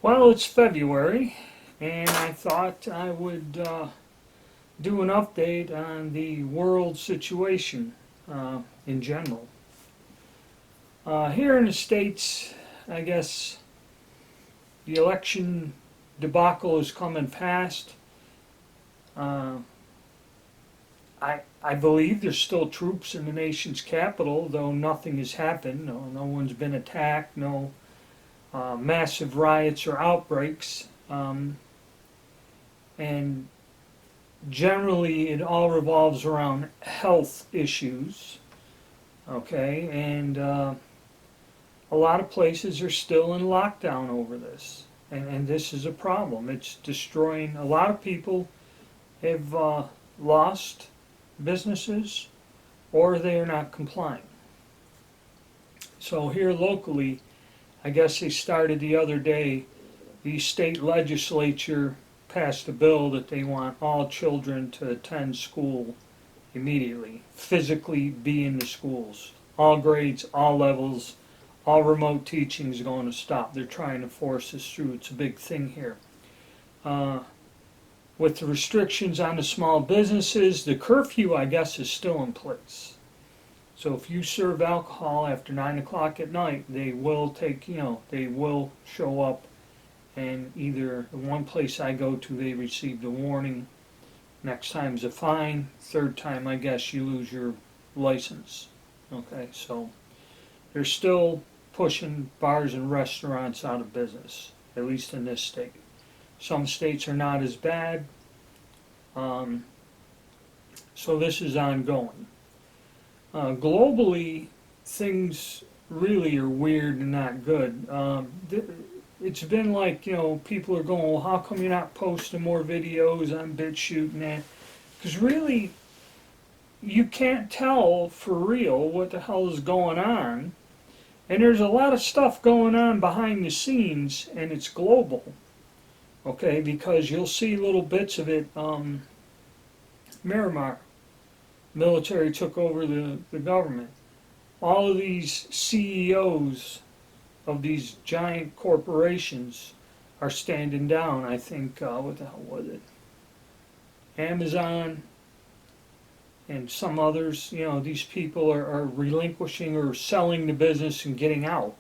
Well, it's February, and I thought I would do an update on the world situation in general. Here in the States, I guess the election debacle is coming fast. Uh, I believe there's still troops in the nation's capital, though nothing has happened. No one's been attacked, no massive riots or outbreaks. And generally it all revolves around health issues, okay? And a lot of places are still in lockdown over this. And this is a problem. It's destroying, a lot of people have lost businesses or they are not complying. So here locally, I guess they started the other day, the state legislature passed a bill that they want all children to attend school immediately, physically be in the schools. All grades, all levels, all remote teaching is going to stop. They're trying to force this through. It's a big thing here. With the restrictions on the small businesses, the curfew, I guess, is still in place. So if you serve alcohol after 9 o'clock at night, they will they will show up. And either the one place I go to, they received a warning. Next time's a fine. Third time, I guess, you lose your license. Okay, so they're still pushing bars and restaurants out of business, at least in this state. Some states are not as bad. So this is ongoing. Globally, things really are weird and not good. It's been like, people are going, well, how come you're not posting more videos on BitChute and that? Because really, you can't tell for real what the hell is going on. And there's a lot of stuff going on behind the scenes, and it's global. Okay, because you'll see little bits of it. Myanmar, military took over the government. All of these CEOs of these giant corporations are standing down. I think, what the hell was it? Amazon and some others, these people are relinquishing or selling the business and getting out.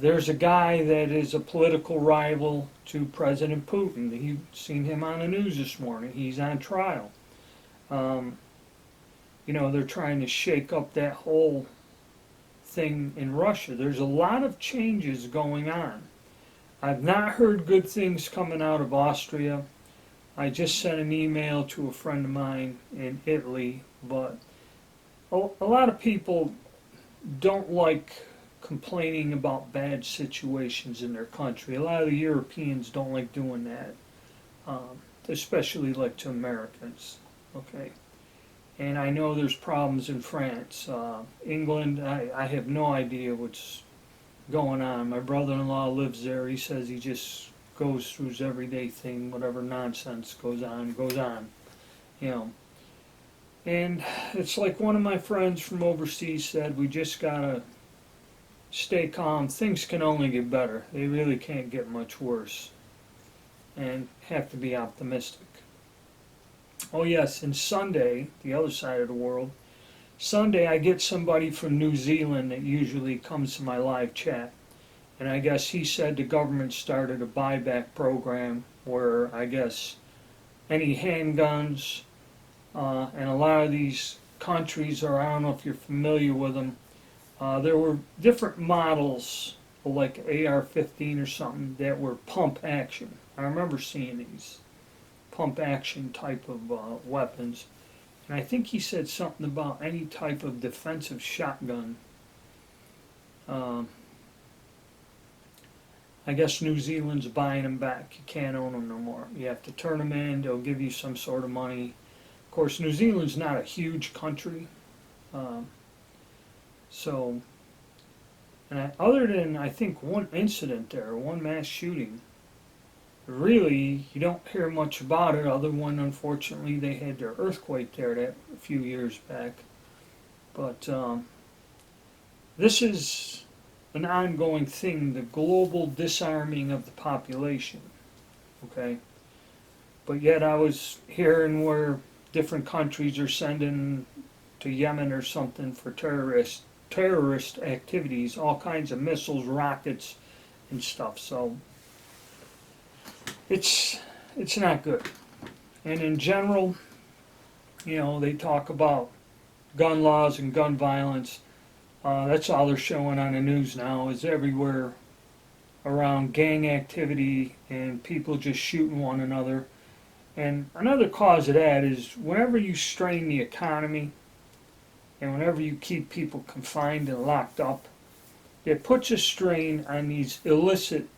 There's a guy that is a political rival to President Putin. You've seen him on the news this morning. He's on trial. They're trying to shake up that whole thing in Russia. There's a lot of changes going on. I've not heard good things coming out of Austria. I just sent an email to a friend of mine in Italy, but a lot of people don't like complaining about bad situations in their country. A lot of the Europeans don't like doing that, especially like to Americans. Okay. And I know there's problems in France. England, I have no idea what's going on. My brother-in-law lives there. He says he just goes through his everyday thing, whatever nonsense goes on. And it's like one of my friends from overseas said, we just gotta stay calm. Things can only get better. They really can't get much worse. And have to be optimistic. Oh yes, and Sunday, the other side of the world, Sunday I get somebody from New Zealand that usually comes to my live chat. And I guess he said the government started a buyback program where I guess any handguns, and a lot of these countries, or I don't know if you're familiar with them, there were different models like AR-15 or something that were pump action. I remember seeing these pump action type of weapons. And I think he said something about any type of defensive shotgun. I guess New Zealand's buying them back. You can't own them no more. You have to turn them in. They'll give you some sort of money. Of course, New Zealand's not a huge country. Other than, I think, one incident there, one mass shooting, really, you don't hear much about it, other than, unfortunately, they had their earthquake there that a few years back. But this is an ongoing thing, the global disarming of the population. Okay? But yet I was hearing where different countries are sending to Yemen or something for terrorist activities, all kinds of missiles, rockets, and stuff. So it's not good. And in general, they talk about gun laws and gun violence. That's all they're showing on the news now, is everywhere around gang activity and people just shooting one another. And another cause of that is whenever you strain the economy and whenever you keep people confined and locked up, it puts a strain on these illicit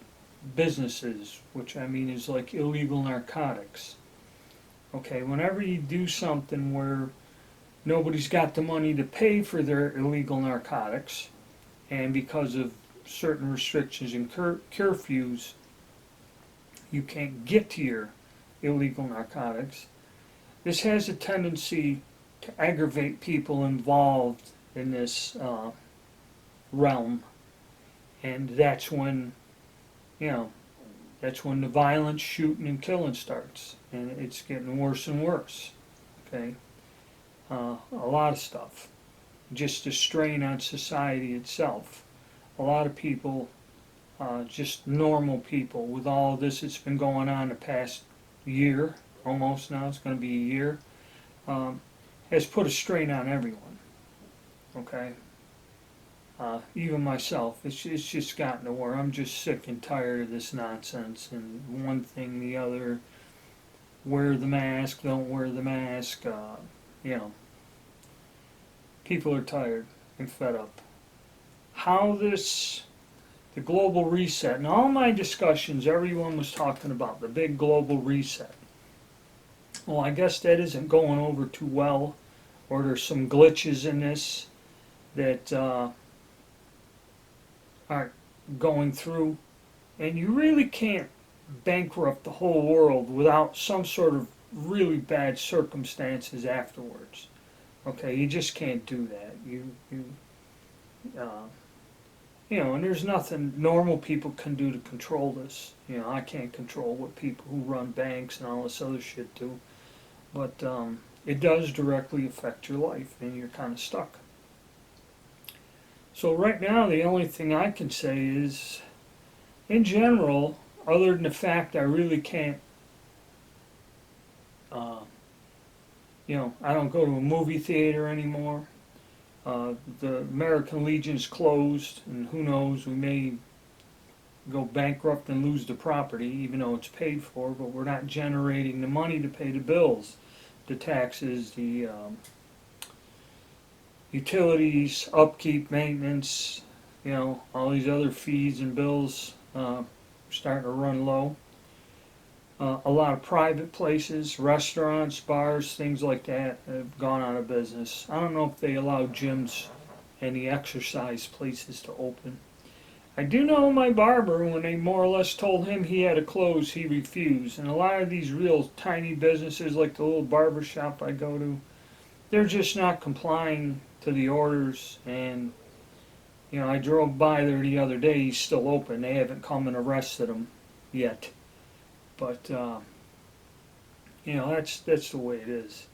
businesses, which I mean is like illegal narcotics. Okay, whenever you do something where nobody's got the money to pay for their illegal narcotics, and because of certain restrictions and curfews, you can't get to your illegal narcotics, this has a tendency to aggravate people involved in this realm, and that's when the violence, shooting and killing starts, and it's getting worse and worse. Okay, a lot of stuff, just a strain on society itself. A lot of people, just normal people, with all this that's been going on the past year, almost now, it's going to be a year, has put a strain on everyone. Okay, even myself, it's just gotten to where I'm just sick and tired of this nonsense and one thing, the other. Wear the mask, don't wear the mask. People are tired and fed up. How the global reset, and all my discussions, everyone was talking about the big global reset. Well, I guess that isn't going over too well, or there's some glitches in this that aren't going through, and you really can't bankrupt the whole world without some sort of really bad circumstances afterwards. Okay, you just can't do that. And there's nothing normal people can do to control this. I can't control what people who run banks and all this other shit do, but it does directly affect your life, and you're kind of stuck. So right now, the only thing I can say is, in general, other than the fact I really can't, I don't go to a movie theater anymore. The American Legion's closed, and who knows, we may go bankrupt and lose the property, even though it's paid for, but we're not generating the money to pay the bills, the taxes, the utilities, upkeep, maintenance, all these other fees and bills starting to run low. A lot of private places, restaurants, bars, things like that have gone out of business. I don't know if they allow gyms and the exercise places to open. I do know my barber, when they more or less told him he had to close, he refused. And a lot of these real tiny businesses, like the little barber shop I go to, they're just not complying to the orders. And I drove by there the other day, he's still open. They haven't come and arrested him yet. But, that's the way it is.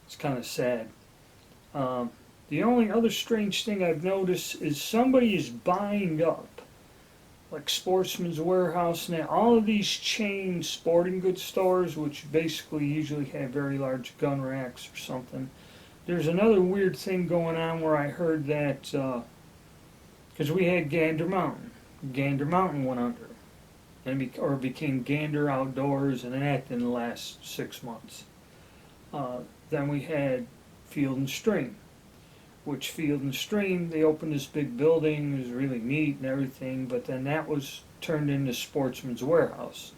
It's kind of sad. The only other strange thing I've noticed is somebody is buying up, like Sportsman's Warehouse and all of these chain sporting goods stores, which basically usually have very large gun racks or something. There's another weird thing going on where I heard that, because we had Gander Mountain. Gander Mountain went under. Or became Gander Outdoors, and that in the last 6 months. Then we had Field and Stream, which Field and Stream, they opened this big building, it was really neat and everything, but then that was turned into Sportsman's Warehouse.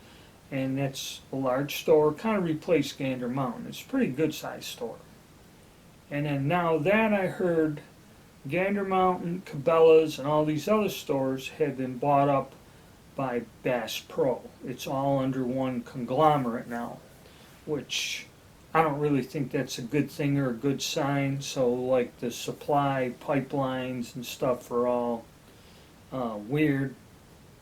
And that's a large store, kind of replaced Gander Mountain. It's a pretty good sized store. And then now that I heard Gander Mountain, Cabela's, and all these other stores have been bought up by Bass Pro. It's all under one conglomerate now, which I don't really think that's a good thing or a good sign. So like the supply pipelines and stuff are all weird.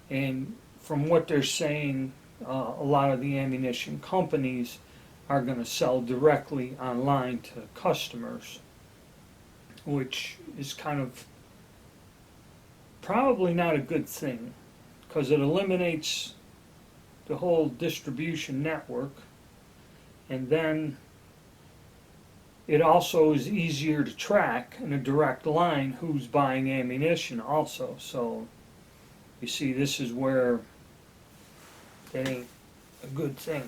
And from what they're saying, a lot of the ammunition companies are going to sell directly online to customers, which is kind of probably not a good thing because it eliminates the whole distribution network, and then it also is easier to track in a direct line who's buying ammunition also. So you see, this is where it ain't a good thing.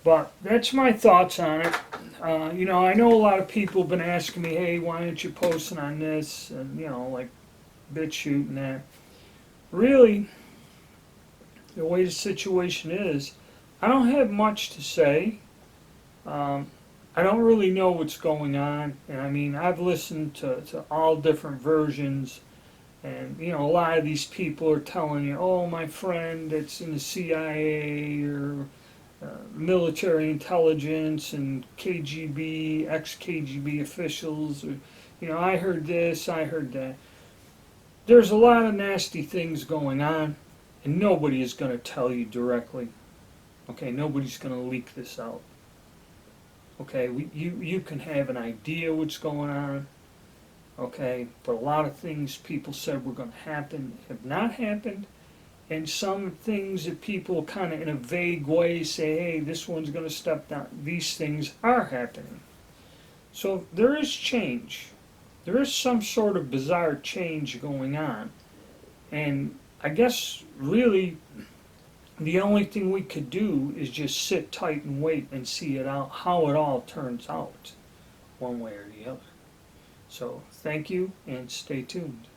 But that's my thoughts on it. I know a lot of people have been asking me, hey, why aren't you posting on this? And, like BitChute and that. Really, the way the situation is, I don't have much to say. I don't really know what's going on. And I mean, I've listened to all different versions. And, a lot of these people are telling you, oh, my friend that's in the CIA or military intelligence and KGB, ex-KGB officials, or, I heard this, I heard that. There's a lot of nasty things going on, and nobody is going to tell you directly. Okay, nobody's going to leak this out. Okay, you can have an idea what's going on. Okay, but a lot of things people said were going to happen have not happened, and some things that people kind of in a vague way say, hey, this one's going to step down. These things are happening. So there is change. There is some sort of bizarre change going on. And I guess really the only thing we could do is just sit tight and wait and see it out, how it all turns out, one way or the other. So thank you and stay tuned.